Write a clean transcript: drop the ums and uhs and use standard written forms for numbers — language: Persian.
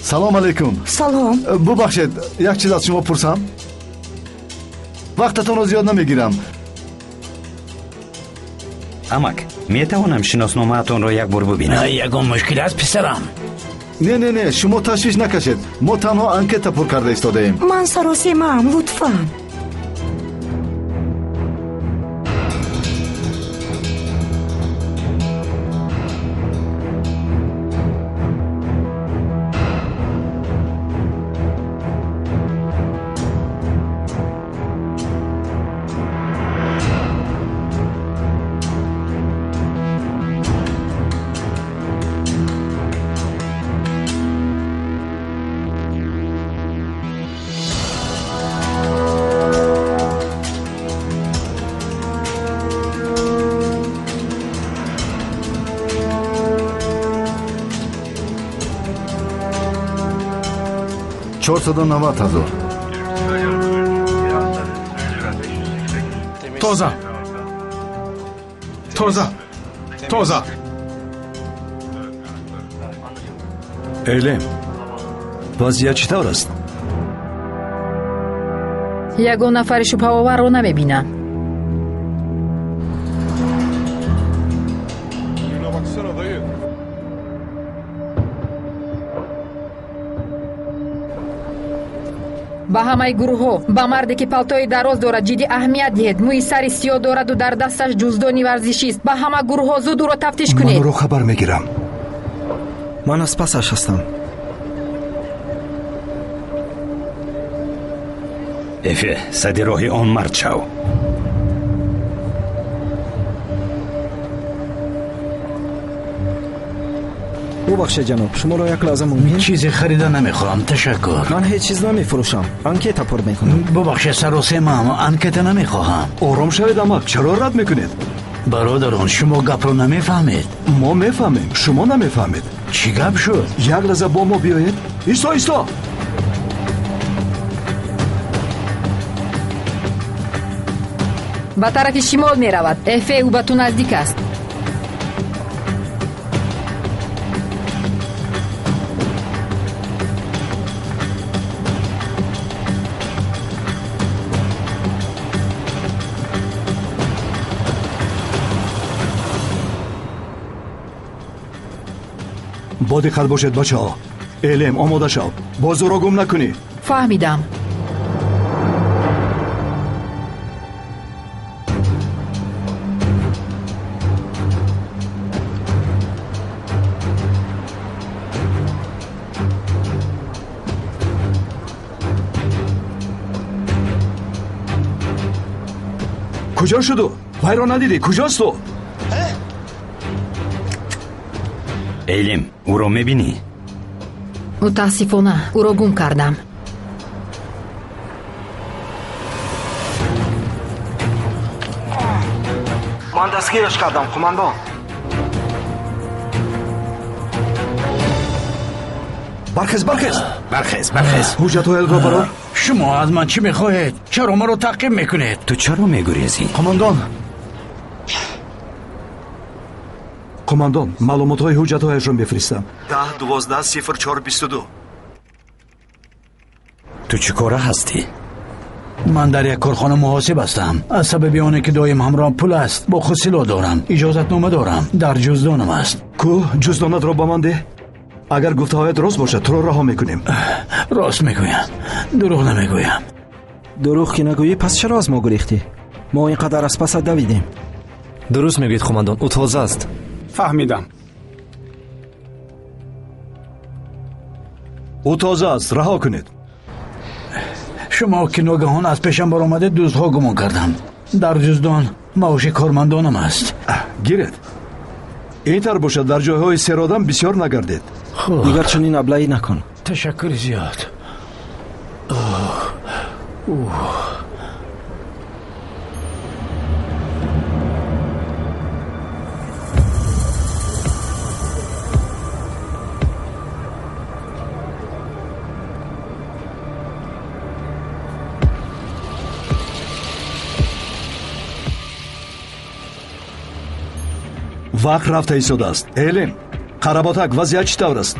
سلام علیکم. سلام. ببخشید یک چیز از شما پرسم؟ وقتتون رو زیاد نمیگیرم. امک میتوانم شناسنامه‌تان را یک بار ببینم؟ یگان مشکل است پسرم. نه شما تشویش نکشید. ما تنها انکت پر کرده ایستاده ایم. من سراسیمه ام لطفاً. $490,000. تازه اعلام وضعیت چطور است؟ یگان نفر شبه‌آور رو نمیبینم. با همه گروه ها با مردی که پالتوی دراز دارد جدی اهمیت دهید. موی سری سیاه دارد و در دستش جزدانی ورزشی است. با همه گروه ها زود او را تفتیش کنید. من رو خبر میگیرم. من از پسش هستم. افه صدی راهی آن مرد شو. ببخشید جناب، شما رو یک لحظه ممکن؟ چیزی خریدن نمیخوام، تشکر. من هیچ چیز نمیفروشم. انکت پر میکنم. ببخشید سراسیمه، انکت نمیخواهم. آرام شوید امک، چرا رد میکنید؟ برادران شما گپ رو نمیفهمید. ما میفهمیم، شما نمیفهمید. چی گپ شد؟ یک لحظه با ما بیایید. ایستا به طرف شمال می رود. افه او به تو نزدیک است. با دقت باشید بچه ها. اعلام آماده شو. بازو را گم نکنی. فهمیدم. کجا شدو؟ وی را ندیدی؟ کجاست تو؟ ایلیم او را میبینی؟ متاسفانه او را گم کردم. من دستگیرش کردم قماندان. برخیز. حجت های را برار. شما از من چی میخواهید؟ چرا ما رو تعقیب میکنید؟ تو چرا میگریزی؟ قماندان معلومات های حجت هایش را بفرستم. 10-12-04-22. تو چی کاره هستی؟ من در یک کارخانه محاسب هستم. از سبب آنه که دایم همراه پول است با خود سلاح دارم. اجازت نامه دارم. در جزدانم است. کو جزدانت را با من ده. اگر گفته هایت راست باشد تو را رها میکنیم. راست میگویم، دروغ نمیگویم. دروغ که نگویی پس چرا از ما گریختی؟ ما اینقدر از پس دویدیم. درست میگوید قماندان، او تازه است. فهمیدم. او تازه است، رها کنید. شما که ناگهان از پیشم برآمده دزدها گمان کردم. در جزدان معاش کارمندانم است. گیرید. این طور باشد در جایهای سرادم بسیار نگردید. دیگر چنین ابلهی نکن. تشکر زیاد. وقت رفته ایستاده است. اعلام قرباتک وضعیت چطور است؟